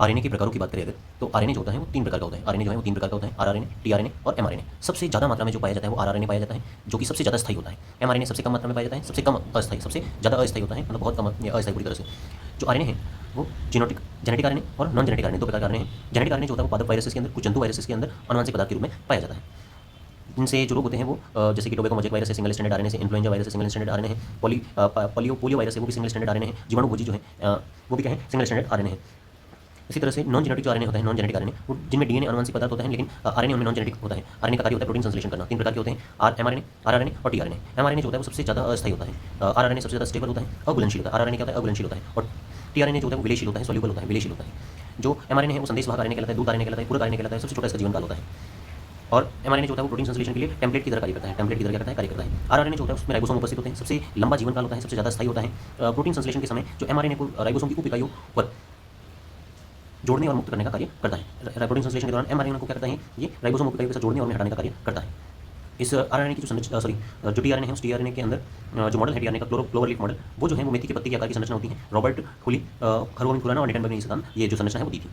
RNA के प्रकारों की बात करें अगर, तो आरएनए जो होता है वो 3 प्रकार का होता है। आरएनए जो है वो 3 प्रकार का होता है, आरआरएनए, टीआरएनए और एमआरएनए। सबसे ज़्यादा मात्रा में जो पाया जाता है वो आरआरएनए पाया जाता है, जो कि सबसे ज़्यादा स्थायी होता है। एमआरएनए सबसे कम मात्रा में पाया जाता है, सबसे कम अस्थायी, सबसे ज़्यादा अस्थायी होता है, मतलब बहुत कम अस्थायी पूरी तरह से। जो आरएनए है वो जेनेटिक आरएनए और नॉन जेनेटिक आरएनए, 2 प्रकार का आरएनए है। जेनेटिक आरएनए जो होता है वो पादप वायरसेस के अंदर, कुछ जंतु वायरसेस के अंदर अनुवांशिक पदार्थ के रूप में पाया जाता है। इनसे जो रोग होते हैं वो जैसे कि टोबैको मोज़ेक वायरस है, सिंगल स्टैंडर्ड आरएनए से, इन्फ्लुएंजा वायरस है, सिंगल स्टैंडर्ड आरएनए है, पोलियो वायरस है, वो भी सिंगल स्टैंडर्ड आरएनए है, जीवाणु भोजी जो है वो भी क्या है, सिंगल स्टैंडर्ड आरएनए है। इसी तरह से नॉन जेनेटिक जो आरएनए होता है, नॉन जेनेटिक आरएनए वो जिनमें डीएनए अनुवांशिक पदार्थ होता है, लेकिन आरएनए उनमें नॉन जेनेटिक होता है। आरएनए का कार्य होता है प्रोटीन संश्लेषण करना। 3 प्रकार के होते हैं, एमआरएनए, आरआरएनए और टीआरएनए। एमआरएनए जो होता है वो सबसे ज़्यादा अस्थायी होता है, आरआरएनए सबसे ज़्यादा स्टेबल होता है, अघुलनशील होता है। आरआरएनए क्या होता है, अघुलनशील होता है, और टीआरएनए जो होता है वो विलेयशील होता है, सॉल्युबल होता है, विलेयशील होता है। जो एमआरएनए है वो संदेशवाहक आरएनए कहलाता है, दूत आरएनए कहलाता है, पूरक आरएनए कहलाता है, सबसे छोटा इसका जीवन काल होता है। और एमआरएनए जो होता है वो प्रोटीन संश्लेषण के लिए टेम्पलेट की तरह कार्य करता है, टेम्पलेट की तरह क्या करता है, कार्य करता है। आरआरएनए जो होता है उसमें राइबोसोम उपस्थित होते हैं, सबसे लंबा जीवन काल होता है, सबसे ज़्यादा स्थायी होता है। प्रोटीन संश्लेषण के समय जो एमआरएनए को राइबोसोम की उप इकाइयों पर जोड़ने और मुक्त करने का कार्य करता है। प्रोटीन संश्लेषण के दौरान एमआरएनए को क्या करता है, ये राइबोसोम उप इकाइयों के साथ जोड़ने और उन्हें हटाने का कार्य करता है। इस आरएनए की जो टीआरएनए है, उस टीआरएनए के अंदर जो मॉडल है टीआरएनए का, क्लोवरलीफ मॉडल, वो जो है वो मेथी के पत्ते के आकार की संरचना होती है। रॉबर्ट खुली, खरगोविंद खुराना और निटनबर्ग ने ये जो संरचना है वो दी थी।